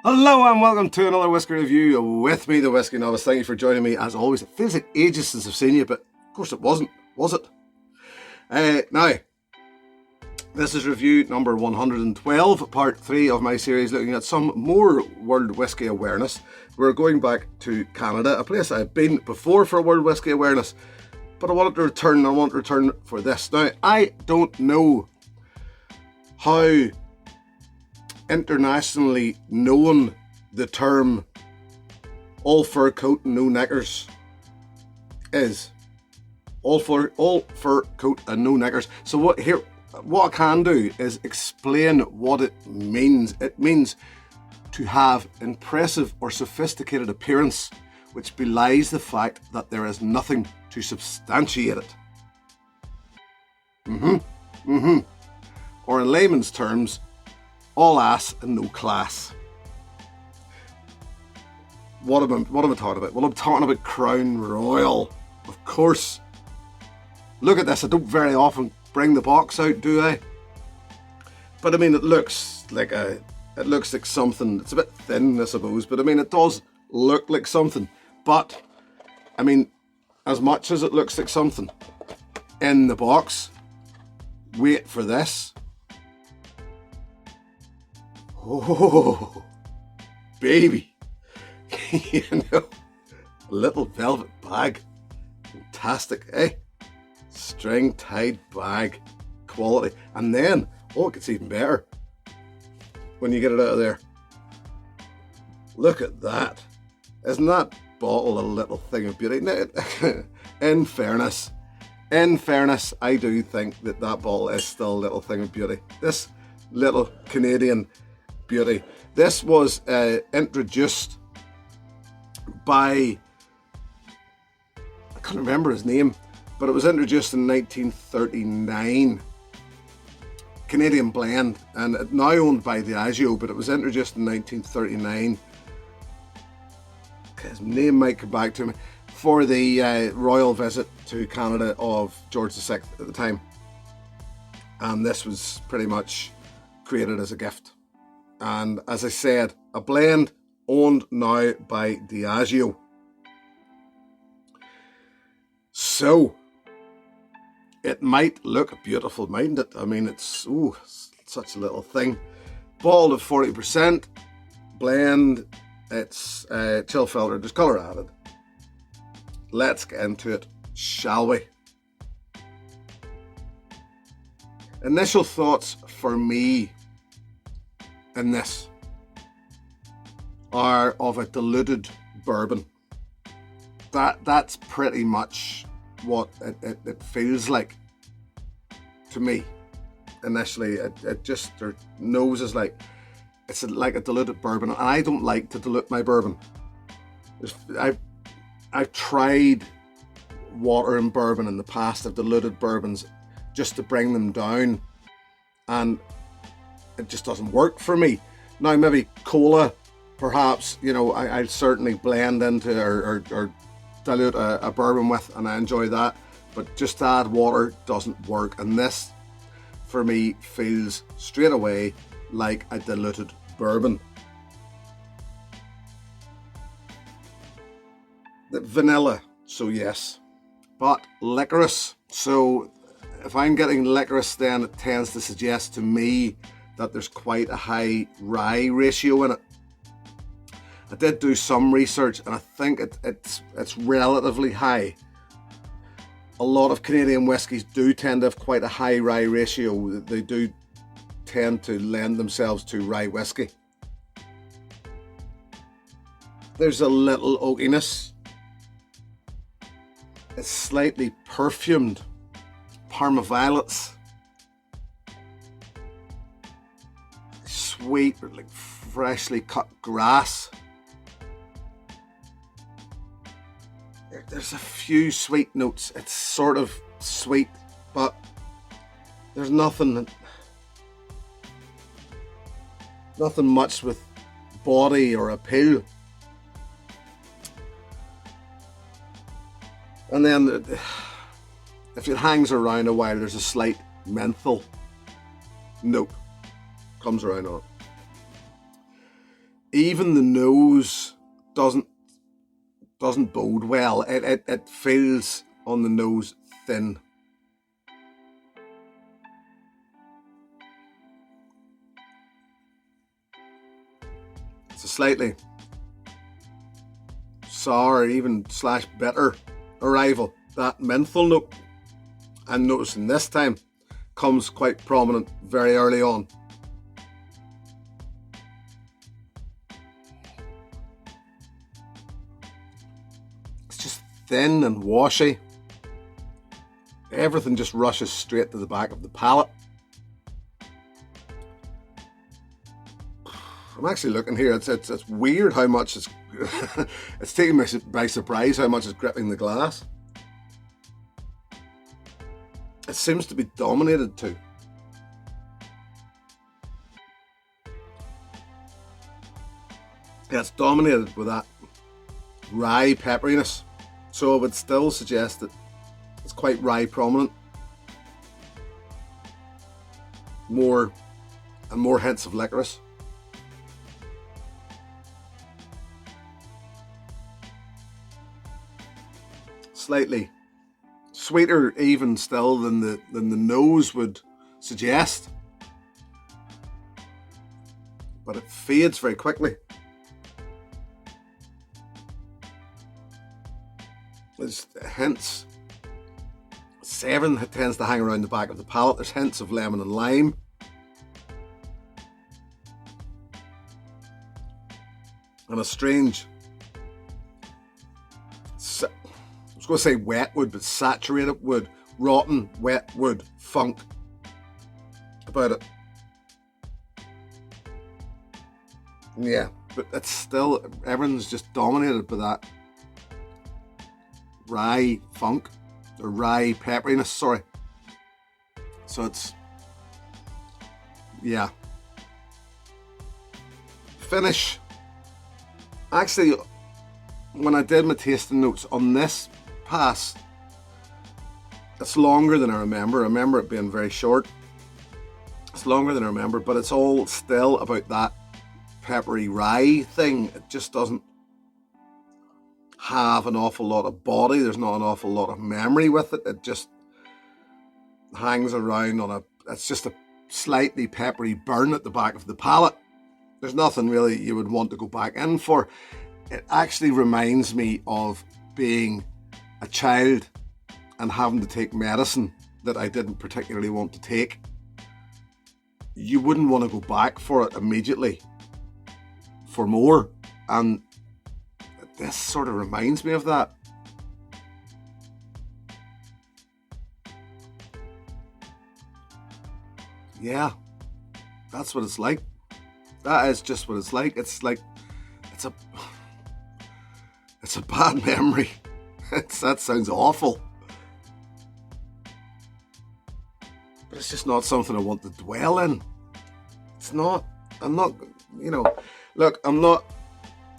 Hello and welcome to another Whiskey review with me, the Whiskey Novice. Thank you for joining me as always. It feels like ages since I've seen you, but of course it wasn't, was it? Now, this is review number 112, part 3 of my series looking at some more World Whiskey Awareness. We're going back to Canada, a place I've been before for World Whiskey Awareness, but I wanted to return, and I want to return for this. Now, I don't know how internationally known the term all fur coat and no knickers is. All fur coat and no knickers. So what I can do is explain what it means. It means to have impressive or sophisticated appearance, which belies the fact that there is nothing to substantiate it. Or in layman's terms, all ass and no class. What am I talking about? Well, I'm talking about Crown Royal, of course. Look at this. I don't very often bring the box out, do I? But I mean, it looks like something. It's a bit thin, I suppose, but I mean, it does look like something. But I mean, as much as it looks like something in the box, wait for this. Oh, baby. You know, a little velvet bag. Fantastic, eh? String tied bag. Quality. And then, oh, it gets even better when you get it out of there. Look at that. Isn't that bottle a little thing of beauty? Now, in fairness, I do think that bottle is still a little thing of beauty. This little Canadian beauty. This was introduced by, I can't remember his name, but it was introduced in 1939. Canadian blend, and now owned by Diageo, but it was introduced in 1939. His name might come back to me, for the royal visit to Canada of George VI at the time. And this was pretty much created as a gift. And as I said, a blend owned now by Diageo. So, it might look beautiful, mightn't it? I mean, it's such a little thing. Bottled at 40%, blend, it's chill filtered, there's colour added. Let's get into it, shall we? Initial thoughts for me in this are of a diluted bourbon. That's pretty much what it feels like to me. Initially, it just, their nose is like, it's like a diluted bourbon, and I don't like to dilute my bourbon. I've tried water and bourbon in the past. I've diluted bourbons just to bring them down, and it just doesn't work for me. Now, maybe cola, perhaps, you know, I'll certainly blend into or dilute a bourbon with, and I enjoy that. But just to add water doesn't work. And this, for me, feels straight away like a diluted bourbon. The vanilla, so yes. But licorice. So if I'm getting licorice, then it tends to suggest to me that there's quite a high rye ratio in it. I did do some research, and I think it's relatively high. A lot of Canadian whiskies do tend to have quite a high rye ratio. They do tend to lend themselves to rye whiskey. There's a little oakiness. It's slightly perfumed. Parma violets. Sweet, like freshly cut grass. There's a few sweet notes. It's sort of sweet, but there's nothing much with body or appeal. And then if it hangs around a while, there's a slight menthol note comes around on it. even the nose doesn't bode well. It feels on the nose thin. It's a slightly sour, even slash bitter arrival. That menthol note I'm noticing this time comes quite prominent very early on. It's just thin and washy. Everything just rushes straight to the back of the palate. I'm actually looking here. It's weird how much it's it's taking me by surprise how much is gripping the glass. It seems to be dominated too. Yeah, it's dominated with that rye pepperiness. So I would still suggest that it's quite rye prominent. More hints of licorice. Slightly sweeter even still than the nose would suggest. But it fades very quickly. There's hints. Seven tends to hang around the back of the palate. There's hints of lemon and lime. And a strange, I was going to say wet wood, but saturated wood, rotten, wet wood, funk about it. Yeah, but it's still, everything's just dominated by that rye funk, or rye pepperiness, sorry. So it's, yeah. Finish. Actually, when I did my tasting notes on this pass, it's longer than I remember. I remember it being very short. It's longer than I remember, but it's all still about that peppery rye thing. It just doesn't have an awful lot of body. There's not an awful lot of memory with it. It just hangs around on it's just a slightly peppery burn at the back of the palate. There's nothing really you would want to go back in for. It actually reminds me of being a child and having to take medicine that I didn't particularly want to take. You wouldn't want to go back for it immediately for more, and this sort of reminds me of that. Yeah, that's what it's like. That is just what it's like. It's a bad memory. That sounds awful. But it's just not something I want to dwell in. It's not. I'm not, look,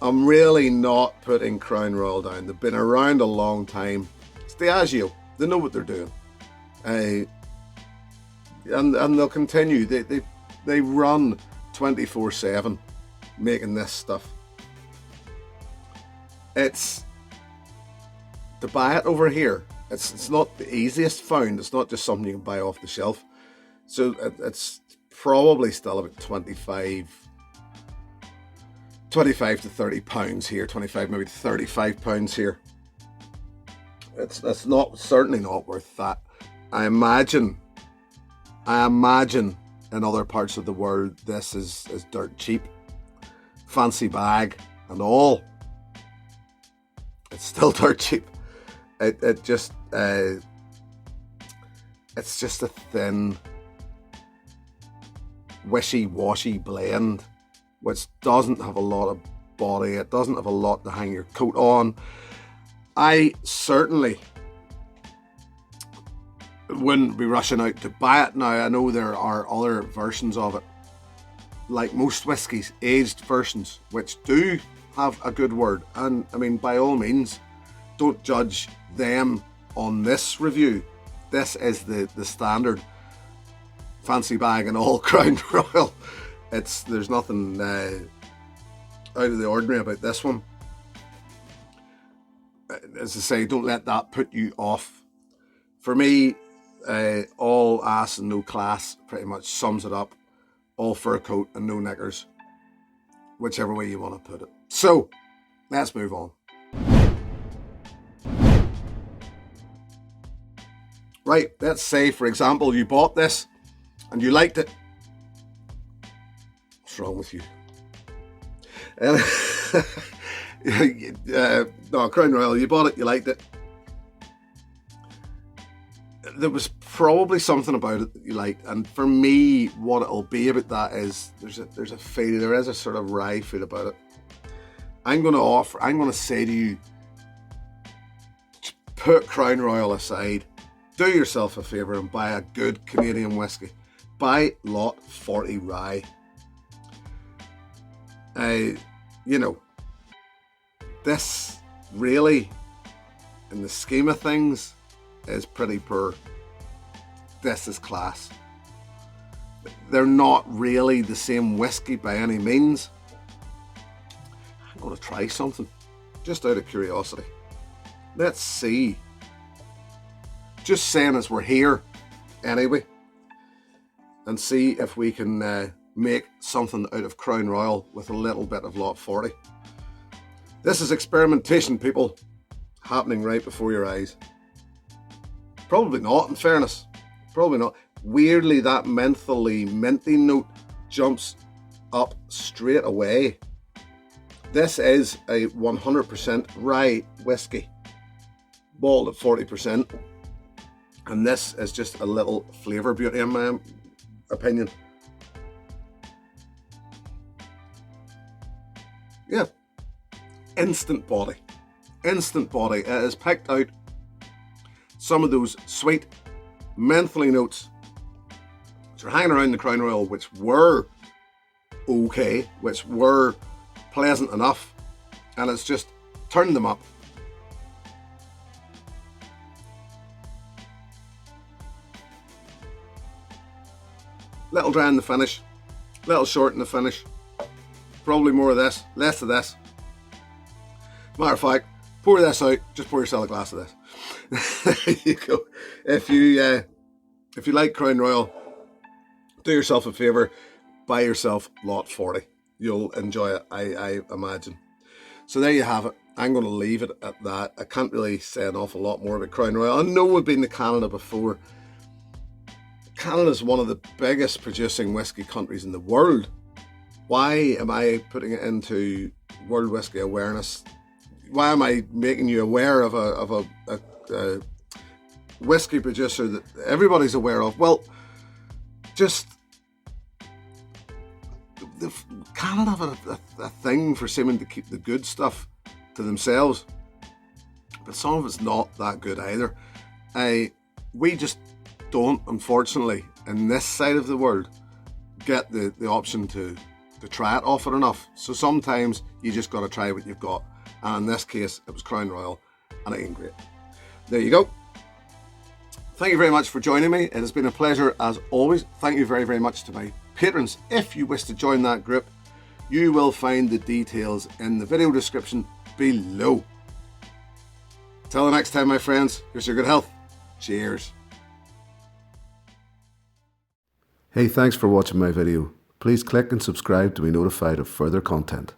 I'm really not putting Crown Royal down. They've been around a long time. It's Diageo. They know what they're doing. And they'll continue. They run 24/7 making this stuff. It's to buy it over here. It's not the easiest found. It's not just something you can buy off the shelf. So it's probably still about 25 to £30 here. 25, maybe £35 here. It's certainly not worth that. I imagine in other parts of the world this is dirt cheap. Fancy bag and all. It's still dirt cheap. It's just a thin, wishy-washy blend, which doesn't have a lot of body. It doesn't have a lot to hang your coat on. I certainly wouldn't be rushing out to buy it now. I know there are other versions of it, like most whiskies, aged versions, which do have a good word. And I mean, by all means, don't judge them on this review. This is the standard fancy bag and all Crown Royal. There's nothing out of the ordinary about this one. As I say, don't let that put you off. For me, all ass and no class pretty much sums it up. All fur coat and no knickers, whichever way you want to put it. So, let's move on. Right, let's say, for example, you bought this and you liked it. What's wrong with you? No, Crown Royal, you bought it, you liked it. There was probably something about it that you liked, and for me, what it'll be about that is there's a feel, there is a sort of rye feel about it. I'm going to say to you, put Crown Royal aside, do yourself a favour and buy a good Canadian whiskey. Buy Lot 40 Rye. You know, this really, in the scheme of things, is pretty poor. This is class. They're not really the same whiskey by any means. I'm going to try something, just out of curiosity. Let's see. Just saying as we're here, anyway, and see if we can make something out of Crown Royal with a little bit of Lot 40. This is experimentation, people, happening right before your eyes. Probably not, in fairness. Probably not. Weirdly, that mentally minty note jumps up straight away. This is a 100% rye whiskey, balled at 40%. And this is just a little flavour beauty in my opinion. Yeah. Instant body. Instant body. It has picked out some of those sweet, mentally notes which are hanging around the Crown Royal, which were okay, which were pleasant enough, and it's just turned them up. Little dry in the finish, little short in the finish. Probably more of this, less of this. Matter of fact, pour this out, just pour yourself a glass of this. There you go. If you like Crown Royal, do yourself a favour, buy yourself Lot 40. You'll enjoy it, I imagine. So there you have it. I'm going to leave it at that. I can't really say an awful lot more about Crown Royal. I know we've been to Canada before. Canada is one of the biggest producing whiskey countries in the world. Why am I putting it into World Whiskey Awareness? Why am I making you aware of a whiskey producer that everybody's aware of? Well, just Canada have a thing for seeming to keep the good stuff to themselves, but some of it's not that good either. We just don't, unfortunately, in this side of the world, get the option to try it often enough. So sometimes you just got to try what you've got, and in this case it was Crown Royal, and it ain't great. There you go. Thank you very much for joining me. It has been a pleasure as always. Thank you very, very much to my patrons. If you wish to join that group, you will find the details in the video description below. Till the next time, my friends, here's your good health. Cheers. Hey, thanks for watching my video. Please click and subscribe to be notified of further content.